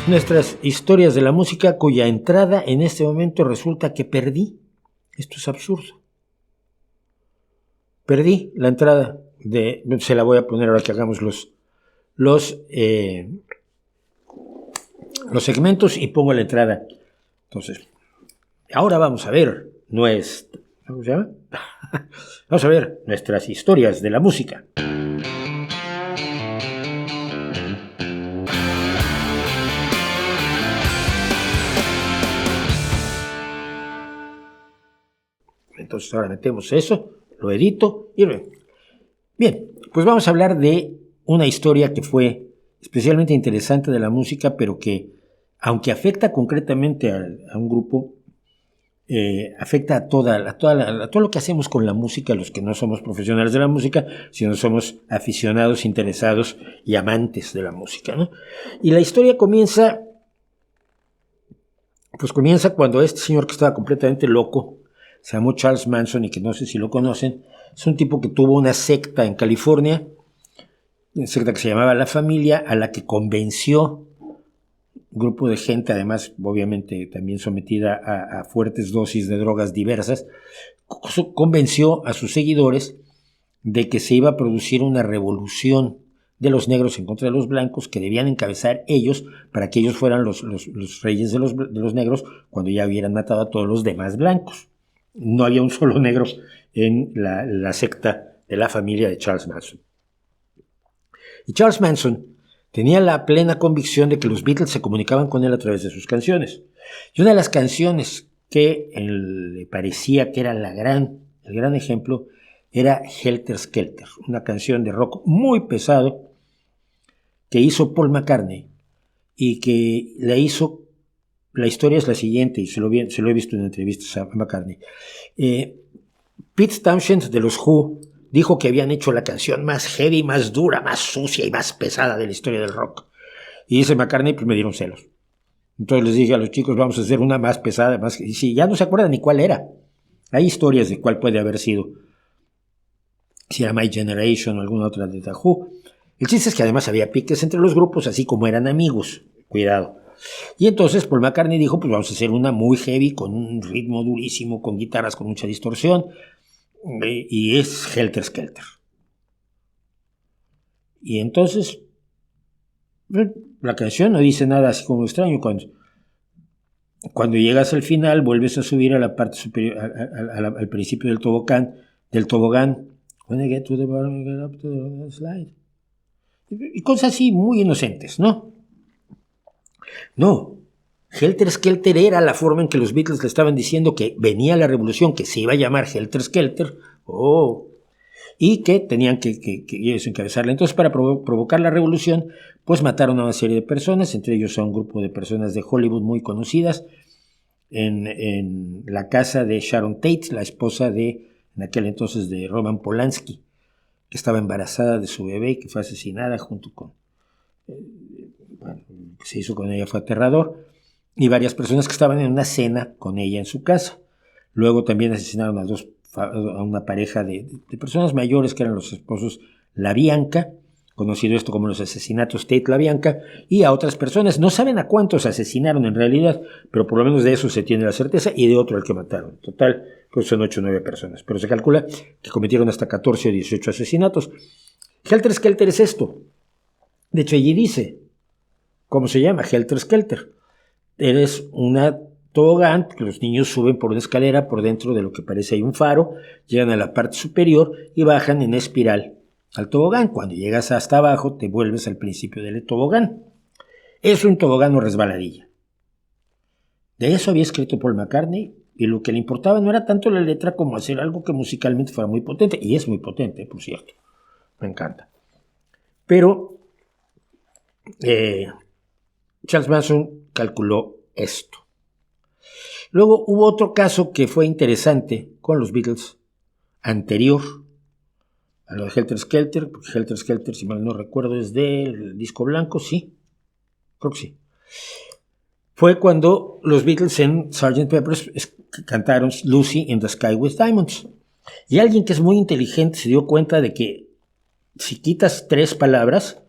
Nuestras historias de la música cuya entrada en este momento resulta que perdí. Esto es absurdo. Perdí la entrada se la voy a poner ahora que hagamos los segmentos y pongo la entrada. Entonces, ahora vamos a ver ¿cómo se llama? Vamos a ver nuestras historias de la música. Entonces ahora metemos eso, lo edito y... Bien, pues vamos a hablar de una historia que fue especialmente interesante de la música, pero que, aunque afecta concretamente a un grupo, afecta a todo lo que hacemos con la música, los que no somos profesionales de la música, sino somos aficionados, interesados y amantes de la música, ¿no? Y la historia comienza cuando este señor que estaba completamente loco, se llamó Charles Manson, y que no sé si lo conocen, es un tipo que tuvo una secta en California, una secta que se llamaba La Familia, a la que convenció un grupo de gente, además obviamente también sometida a fuertes dosis de drogas diversas, convenció a sus seguidores de que se iba a producir una revolución de los negros en contra de los blancos, que debían encabezar ellos para que ellos fueran los reyes de los negros cuando ya hubieran matado a todos los demás blancos. No había un solo negro en la secta de La Familia de Charles Manson. Y Charles Manson tenía la plena convicción de que los Beatles se comunicaban con él a través de sus canciones. Y una de las canciones que le parecía que era el gran ejemplo era Helter Skelter, una canción de rock muy pesado que hizo Paul McCartney y que la historia es la siguiente, y se lo he visto en entrevistas a McCartney. Pete Townshend de los Who dijo que habían hecho la canción más heavy, más dura, más sucia y más pesada de la historia del rock. Y dice McCartney, pues me dieron celos. Entonces les dije a los chicos, vamos a hacer una más pesada, más... Y si ya no se acuerdan ni cuál era. Hay historias de cuál puede haber sido. Si era My Generation o alguna otra de The Who. El chiste es que además había piques entre los grupos, así como eran amigos. Cuidado. Y entonces Paul McCartney dijo, pues vamos a hacer una muy heavy, con un ritmo durísimo, con guitarras con mucha distorsión, y es Helter Skelter. Y entonces la canción no dice nada así como extraño. Cuando llegas al final, vuelves a subir a la parte superior, al principio del tobogán. When I get to the bottom, I get up to the slide. Y cosas así muy inocentes, ¿no? No, Helter Skelter era la forma en que los Beatles le estaban diciendo que venía la revolución, que se iba a llamar Helter Skelter, y que tenían que ellos encabezarla. Entonces, para provocar la revolución, pues mataron a una serie de personas, entre ellos a un grupo de personas de Hollywood muy conocidas, en la casa de Sharon Tate, la esposa en aquel entonces de Roman Polanski, que estaba embarazada de su bebé y que fue asesinada junto con... lo que se hizo con ella fue aterrador, y varias personas que estaban en una cena con ella en su casa. Luego también asesinaron a una pareja de personas mayores que eran los esposos LaBianca, conocido esto como los asesinatos Tate-LaBianca, y a otras personas. No saben a cuántos asesinaron en realidad, pero por lo menos de eso se tiene la certeza, y de otro al que mataron. En total, creo que son 8 o 9 personas, pero se calcula que cometieron hasta 14 o 18 asesinatos. Helter Skelter es esto. De hecho, allí dice, ¿cómo se llama? Helter Skelter. Eres una tobogán que los niños suben por una escalera por dentro de lo que parece hay un faro, llegan a la parte superior y bajan en espiral al tobogán. Cuando llegas hasta abajo te vuelves al principio del tobogán. Es un tobogán o resbaladilla. De eso había escrito Paul McCartney, y lo que le importaba no era tanto la letra como hacer algo que musicalmente fuera muy potente, y es muy potente, por cierto. Me encanta. Pero Charles Manson calculó esto. Luego hubo otro caso que fue interesante con los Beatles, anterior a lo de Helter Skelter, porque Helter Skelter, si mal no recuerdo, es del disco blanco, sí, creo que sí. Fue cuando los Beatles en Sgt. Pepper's cantaron Lucy in the Sky with Diamonds. Y alguien que es muy inteligente se dio cuenta de que si quitas 3 palabras,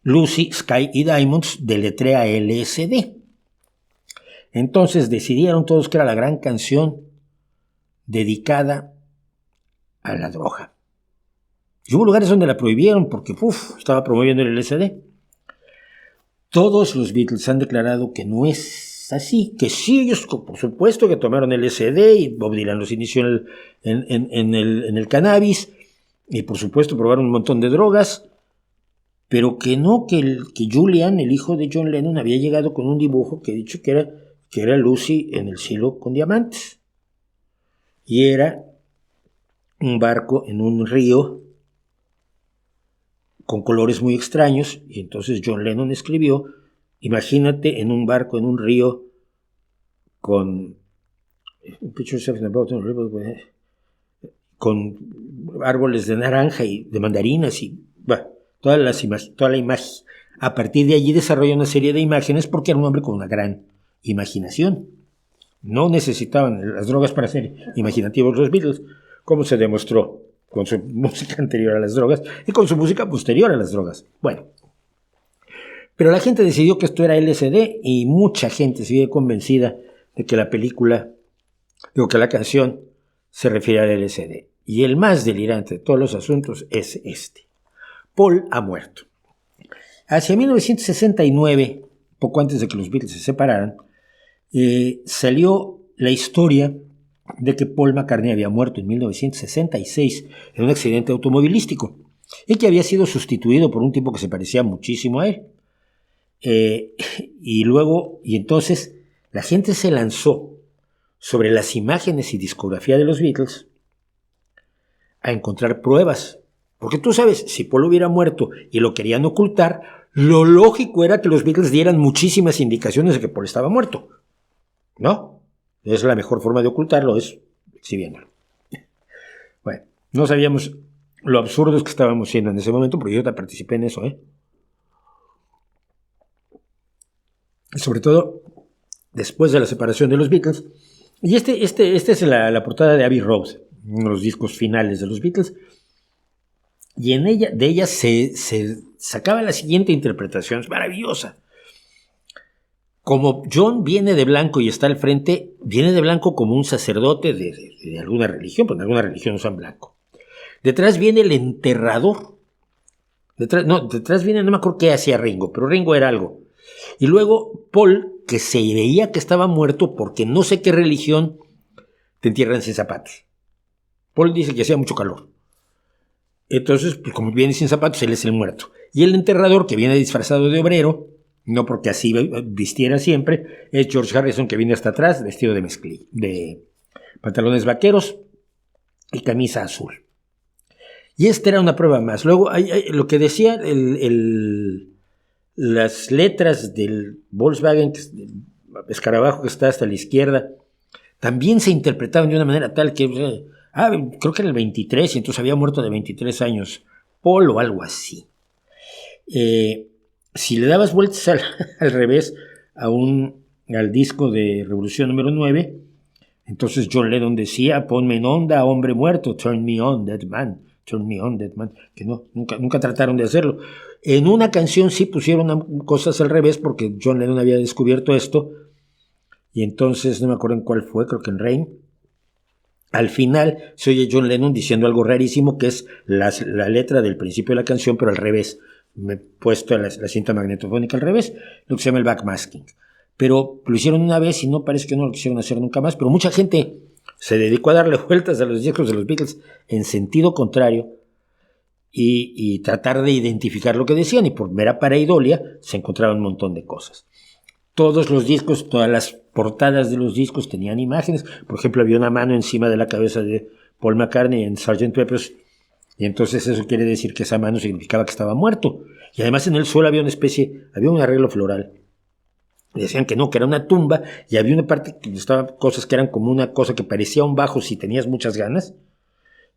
Lucy, Sky y Diamonds deletrea LSD. Entonces decidieron todos que era la gran canción dedicada a la droga. Y hubo lugares donde la prohibieron porque estaba promoviendo el LSD. Todos los Beatles han declarado que no es así, que sí, ellos por supuesto que tomaron LSD y Bob Dylan los inició en el cannabis y por supuesto probaron un montón de drogas, pero que no, que Julian, el hijo de John Lennon, había llegado con un dibujo que he dicho que era Lucy en el cielo con diamantes. Y era un barco en un río con colores muy extraños, y entonces John Lennon escribió, imagínate en un barco en un río con árboles de naranja y de mandarinas y toda la imagen. A partir de allí desarrolló una serie de imágenes porque era un hombre con una gran imaginación. No necesitaban las drogas para ser imaginativos los Beatles, como se demostró con su música anterior a las drogas y con su música posterior a las drogas. Bueno, pero la gente decidió que esto era LSD y mucha gente sigue convencida de que que la canción se refiere al LSD. Y el más delirante de todos los asuntos es este. Paul ha muerto. Hacia 1969, poco antes de que los Beatles se separaran, salió la historia de que Paul McCartney había muerto en 1966 en un accidente automovilístico y que había sido sustituido por un tipo que se parecía muchísimo a él. Y entonces la gente se lanzó sobre las imágenes y discografía de los Beatles a encontrar pruebas. Porque tú sabes, si Paul hubiera muerto y lo querían ocultar, lo lógico era que los Beatles dieran muchísimas indicaciones de que Paul estaba muerto. ¿No? Es la mejor forma de ocultarlo, es exhibiéndolo. Bueno, no sabíamos lo absurdos que estábamos siendo en ese momento, porque yo participé en eso, sobre todo después de la separación de los Beatles. Y esta es la portada de Abbey Road, uno de los discos finales de los Beatles. Y de ella se sacaba la siguiente interpretación, es maravillosa. Como John viene de blanco y está al frente, viene de blanco como un sacerdote de alguna religión, pues en alguna religión usan blanco. Detrás viene el enterrador. Detrás viene, no me acuerdo qué hacía Ringo, pero Ringo era algo. Y luego Paul, que se veía que estaba muerto porque no sé qué religión te entierran sin zapatos. Paul dice que hacía mucho calor. Entonces, pues como viene sin zapatos, él es el muerto. Y el enterrador, que viene disfrazado de obrero, no porque así vistiera siempre, es George Harrison, que viene hasta atrás, vestido de pantalones vaqueros y camisa azul. Y esta era una prueba más. Luego, lo que decía las letras del Volkswagen, el escarabajo que está hasta la izquierda, también se interpretaban de una manera tal que, creo que era el 23, y entonces había muerto de 23 años, Paul o algo así. Si le dabas vueltas al revés al disco de Revolución número 9, entonces John Lennon decía, ponme en onda, hombre muerto, turn me on, dead man, que no, nunca trataron de hacerlo. En una canción sí pusieron cosas al revés porque John Lennon había descubierto esto, y entonces no me acuerdo en cuál fue, creo que en Rain. Al final se oye John Lennon diciendo algo rarísimo que es la letra del principio de la canción, pero al revés. Me he puesto la cinta magnetofónica al revés, lo que se llama el backmasking. Pero lo hicieron una vez y no parece que no lo quisieron hacer nunca más, pero mucha gente se dedicó a darle vueltas a los discos de los Beatles en sentido contrario y tratar de identificar lo que decían, y por mera pareidolia se encontraban un montón de cosas. Todos los discos, todas las portadas de los discos tenían imágenes. Por ejemplo, había una mano encima de la cabeza de Paul McCartney en Sgt. Pepper's, y entonces eso quiere decir que esa mano significaba que estaba muerto. Y además en el suelo había había un arreglo floral. Y decían que no, que era una tumba, y había una parte que estaban cosas que eran como una cosa que parecía un bajo si tenías muchas ganas,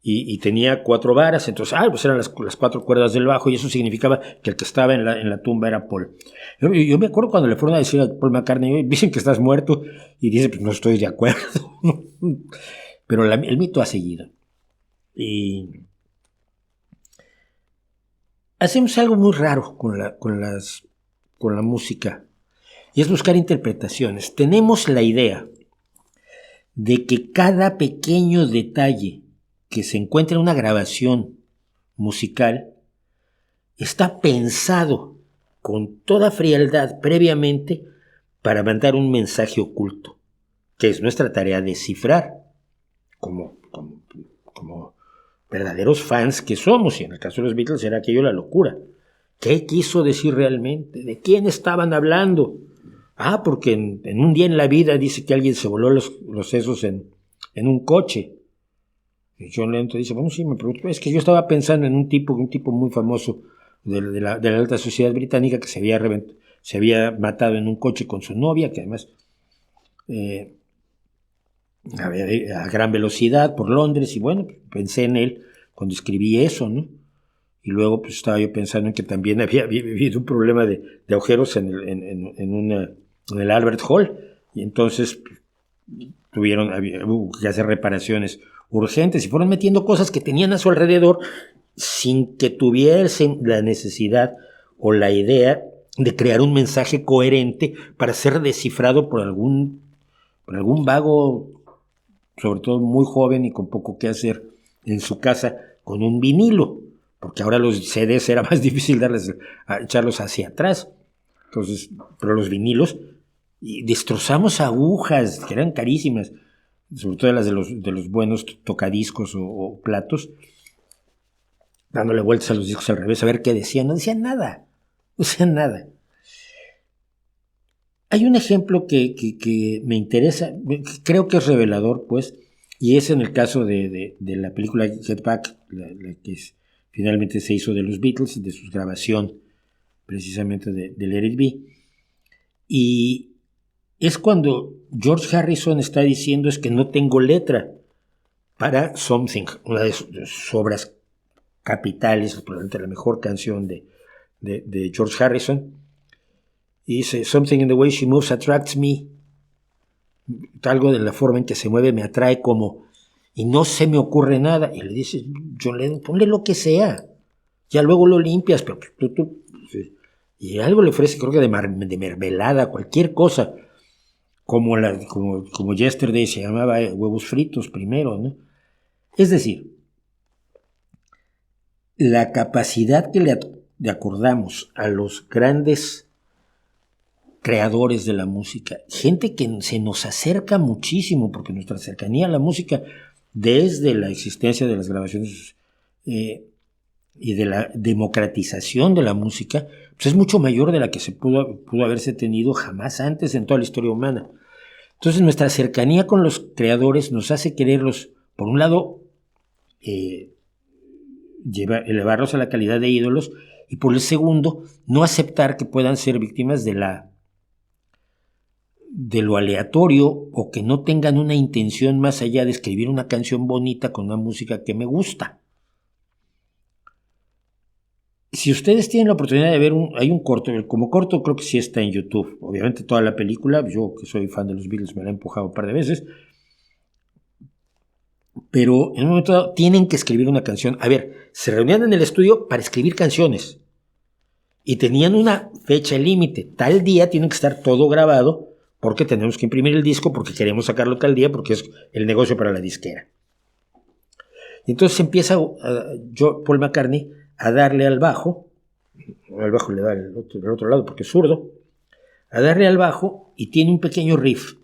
y tenía 4 varas, entonces pues eran las 4 cuerdas del bajo, y eso significaba que el que estaba en la tumba era Paul. Yo me acuerdo cuando le fueron a decir a Paul McCartney, dicen que estás muerto, y dice, pues no estoy de acuerdo. Pero el mito ha seguido. Y hacemos algo muy raro con la música, y es buscar interpretaciones. Tenemos la idea de que cada pequeño detalle que se encuentra en una grabación musical está pensado con toda frialdad previamente para mandar un mensaje oculto, que es nuestra tarea descifrar como verdaderos fans que somos, y en el caso de los Beatles era aquello la locura. ¿Qué quiso decir realmente? ¿De quién estaban hablando? Porque en un día en la vida dice que alguien se voló los sesos en un coche. Y John Lennon dice, bueno, sí, me pregunto, es que yo estaba pensando en un tipo muy famoso de la alta sociedad británica que se había matado en un coche con su novia, que además a gran velocidad por Londres, y bueno, pensé en él cuando escribí eso, ¿no? Y luego pues estaba yo pensando en que también había habido un problema de agujeros en el Albert Hall, y entonces hubo que hacer reparaciones urgentes, y fueron metiendo cosas que tenían a su alrededor sin que tuviesen la necesidad o la idea de crear un mensaje coherente para ser descifrado por algún vago, sobre todo muy joven y con poco que hacer en su casa, con un vinilo, porque ahora los CDs era más difícil echarlos hacia atrás. Entonces, pero los vinilos, y destrozamos agujas que eran carísimas, sobre todo las de los buenos tocadiscos o platos, dándole vueltas a los discos al revés a ver qué decían. No decían nada. Hay un ejemplo que me interesa, creo que es revelador, pues, y es en el caso de la película Get Back, la que finalmente se hizo de los Beatles, de su grabación precisamente de Let It Be. Y es cuando George Harrison está diciendo es que no tengo letra para Something, una de sus obras capitales, probablemente la mejor canción de George Harrison. Y dice, something in the way she moves attracts me. Algo de la forma en que se mueve me atrae como, y no se me ocurre nada. Y le dice, John Lennon, ponle lo que sea. Ya luego lo limpias, pero tú. Y algo le ofrece, creo que de mermelada, cualquier cosa. Como Yesterday se llamaba huevos fritos primero, ¿no? Es decir, la capacidad que le acordamos a los grandes creadores de la música, gente que se nos acerca muchísimo, porque nuestra cercanía a la música, desde la existencia de las grabaciones y de la democratización de la música, pues es mucho mayor de la que se pudo haberse tenido jamás antes en toda la historia humana. Entonces nuestra cercanía con los creadores nos hace quererlos, por un lado, elevarlos a la calidad de ídolos, y por el segundo, no aceptar que puedan ser víctimas de lo aleatorio, o que no tengan una intención más allá de escribir una canción bonita con una música que me gusta. Si ustedes tienen la oportunidad de ver hay un corto, como corto creo que sí está en YouTube, obviamente toda la película, yo que soy fan de los Beatles me la he empujado un par de veces, pero en un momento dado tienen que escribir una canción. A ver, se reunían en el estudio para escribir canciones y tenían una fecha límite, tal día tiene que estar todo grabado, porque tenemos que imprimir el disco, porque queremos sacarlo tal día, porque es el negocio para la disquera. Y entonces empieza Paul McCartney a darle al bajo le da del otro lado porque es zurdo, a darle al bajo y tiene un pequeño riff.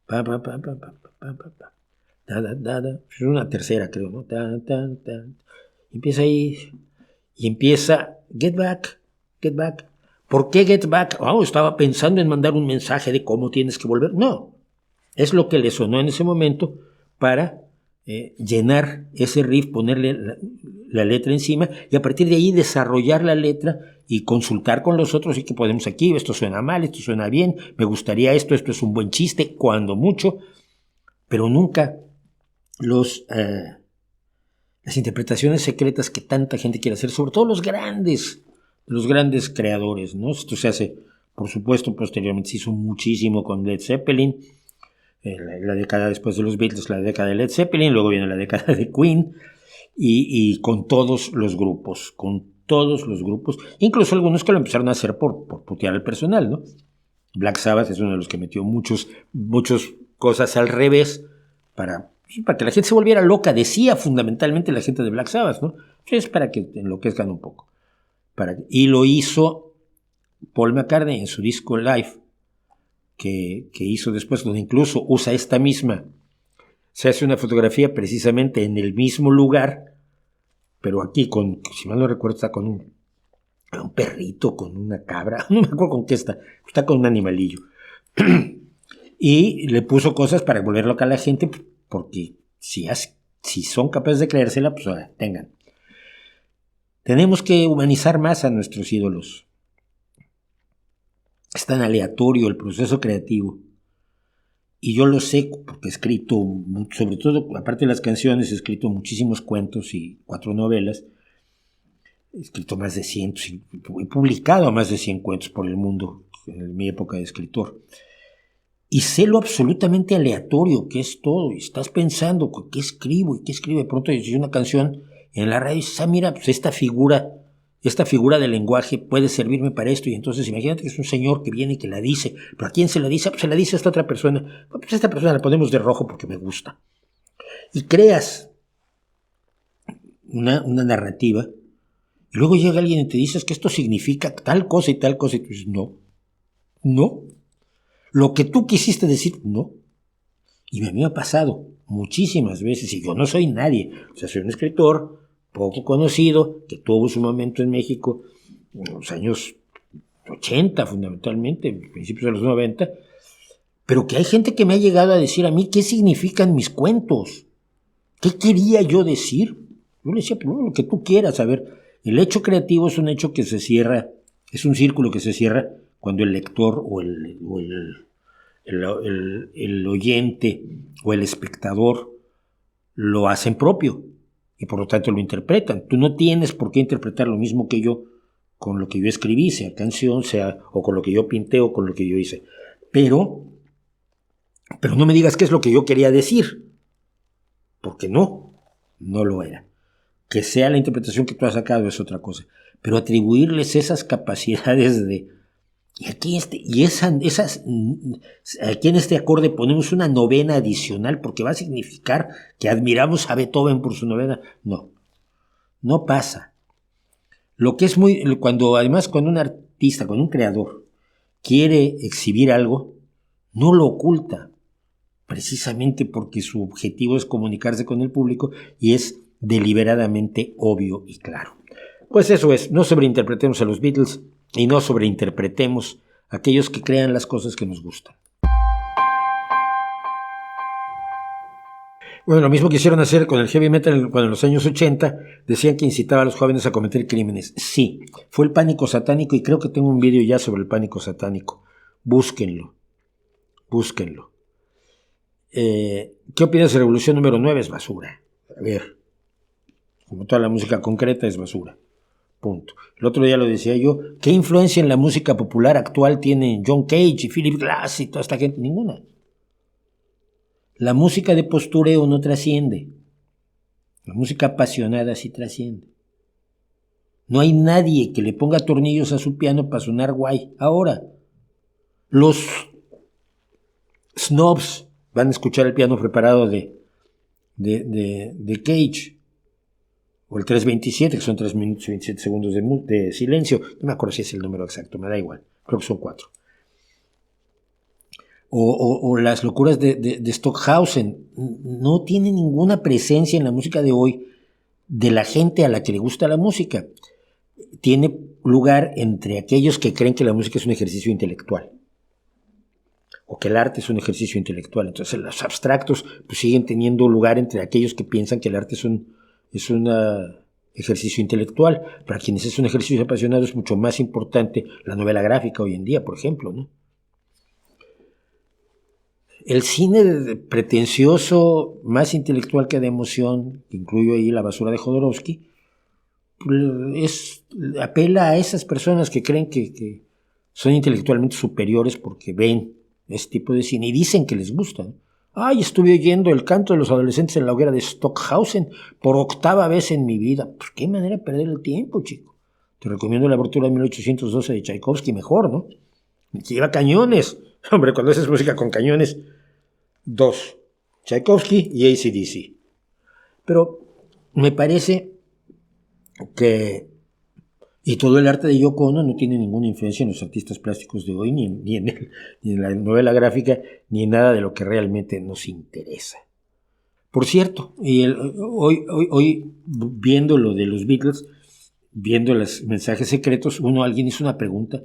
Es una tercera, creo, ¿no? Empieza ahí y empieza Get Back. ¿Por qué Get Back? Estaba pensando en mandar un mensaje de cómo tienes que volver. No, es lo que le sonó en ese momento para llenar ese riff, ponerle la letra encima y a partir de ahí desarrollar la letra y consultar con los otros y que podemos aquí, esto suena mal, esto suena bien, me gustaría esto es un buen chiste, cuando mucho, pero nunca las interpretaciones secretas que tanta gente quiere hacer, sobre todo los grandes creadores, ¿no? Esto se hace, por supuesto, posteriormente se hizo muchísimo con Led Zeppelin, la década después de los Beatles, la década de Led Zeppelin, luego viene la década de Queen, y con todos los grupos, con todos los grupos, incluso algunos que lo empezaron a hacer por putear al personal, ¿no? Black Sabbath es uno de los que metió muchas cosas al revés para que la gente se volviera loca, decía fundamentalmente la gente de Black Sabbath, ¿no? Es para que enloquezcan un poco. Y lo hizo Paul McCartney en su disco Live, que hizo después, donde incluso usa esta misma, se hace una fotografía precisamente en el mismo lugar, pero aquí si mal no recuerdo, está con un perrito, con una cabra, no me acuerdo con qué está con un animalillo. Y le puso cosas para volver loca a la gente, porque si son capaces de creérsela, pues ahora, tengan. Tenemos que humanizar más a nuestros ídolos. Es tan aleatorio el proceso creativo. Y yo lo sé porque he escrito, sobre todo, aparte de las canciones, he escrito muchísimos cuentos y 4 novelas. He escrito más de 100, he publicado más de 100 cuentos por el mundo en mi época de escritor. Y sé lo absolutamente aleatorio que es todo. Y estás pensando, ¿qué escribo? ¿Y qué escribo? De pronto dices una canción en la radio y dices, mira, pues esta figura del lenguaje puede servirme para esto. Y entonces imagínate que es un señor que viene y que la dice. ¿Pero a quién se la dice? Pues se la dice a esta otra persona. Pues esta persona la ponemos de rojo porque me gusta. Y creas una narrativa. Y luego llega alguien y te dice que esto significa tal cosa y tal cosa. Y tú dices, no. Lo que tú quisiste decir, no. Y a mí me ha pasado muchísimas veces, y yo no soy nadie. O sea, soy un escritor poco conocido, que tuvo su momento en México en los años 80, fundamentalmente, principios de los 90, pero que hay gente que me ha llegado a decir a mí qué significan mis cuentos. ¿Qué quería yo decir? Yo le decía, pues, lo que tú quieras. A ver, el hecho creativo es un hecho que se cierra, es un círculo que se cierra cuando el lector o el oyente o el espectador lo hacen propio y por lo tanto lo interpretan. Tú no tienes por qué interpretar lo mismo que yo con lo que yo escribí, sea canción, o con lo que yo pinté o con lo que yo hice. Pero no me digas qué es lo que yo quería decir, porque no lo era. Que sea la interpretación que tú has sacado es otra cosa, pero atribuirles esas capacidades de... Y aquí aquí en este acorde ponemos una novena adicional porque va a significar que admiramos a Beethoven por su novena. No pasa. Lo que es cuando un artista, cuando un creador quiere exhibir algo, no lo oculta, precisamente porque su objetivo es comunicarse con el público y es deliberadamente obvio y claro. Pues eso es, no sobreinterpretemos a los Beatles y no sobreinterpretemos a aquellos que crean las cosas que nos gustan. Bueno, lo mismo quisieron hacer con el heavy metal cuando en los años 80 decían que incitaba a los jóvenes a cometer crímenes. Sí, fue el pánico satánico y creo que tengo un video ya sobre el pánico satánico. Búsquenlo. ¿Qué opinas de Revolución número 9? Es basura. A ver, como toda la música concreta es basura. Punto. El otro día lo decía yo, ¿qué influencia en la música popular actual tienen John Cage y Philip Glass y toda esta gente? Ninguna. La música de postureo no trasciende. La música apasionada sí trasciende. No hay nadie que le ponga tornillos a su piano para sonar guay. Ahora, los snobs van a escuchar el piano preparado de Cage. O el 3:27, que son 3 minutos y 27 segundos de silencio. No me acuerdo si es el número exacto, me da igual. Creo que son 4. O las locuras de Stockhausen. No tiene ninguna presencia en la música de hoy de la gente a la que le gusta la música. Tiene lugar entre aquellos que creen que la música es un ejercicio intelectual. O que el arte es un ejercicio intelectual. Entonces los abstractos pues, siguen teniendo lugar entre aquellos que piensan que el arte es un ejercicio intelectual. Para quienes es un ejercicio apasionado es mucho más importante la novela gráfica hoy en día, por ejemplo, ¿no? El cine pretencioso, más intelectual que de emoción, incluyo ahí La basura de Jodorowsky, apela a esas personas que creen que son intelectualmente superiores porque ven este tipo de cine y dicen que les gusta, ¿no? Ay, estuve oyendo El canto de los adolescentes en la hoguera de Stockhausen por 8ª vez en mi vida. Pues qué manera de perder el tiempo, chico. Te recomiendo la abertura de 1812 de Tchaikovsky, mejor, ¿no? Lleva cañones. Hombre, cuando haces música con cañones, 2, Tchaikovsky y AC/DC. Pero me parece que, y todo el arte de Yoko Ono no tiene ninguna influencia en los artistas plásticos de hoy, ni en la novela gráfica, ni en nada de lo que realmente nos interesa. Por cierto, hoy viendo lo de los Beatles, viendo los mensajes secretos, alguien hizo una pregunta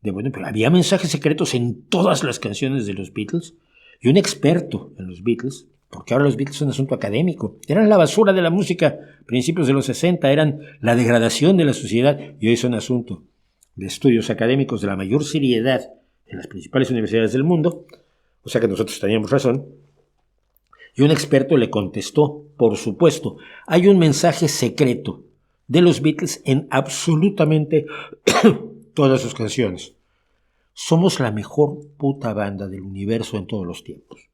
de, bueno, pero ¿había mensajes secretos en todas las canciones de los Beatles? Y un experto en los Beatles, porque ahora los Beatles son un asunto académico, eran la basura de la música principios de los 60, eran la degradación de la sociedad, y hoy son asunto de estudios académicos de la mayor seriedad en las principales universidades del mundo, o sea que nosotros teníamos razón. Y un experto le contestó, por supuesto, hay un mensaje secreto de los Beatles en absolutamente todas sus canciones. Somos la mejor puta banda del universo en todos los tiempos.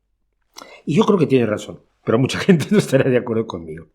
Y yo creo que tiene razón, pero mucha gente no estará de acuerdo conmigo.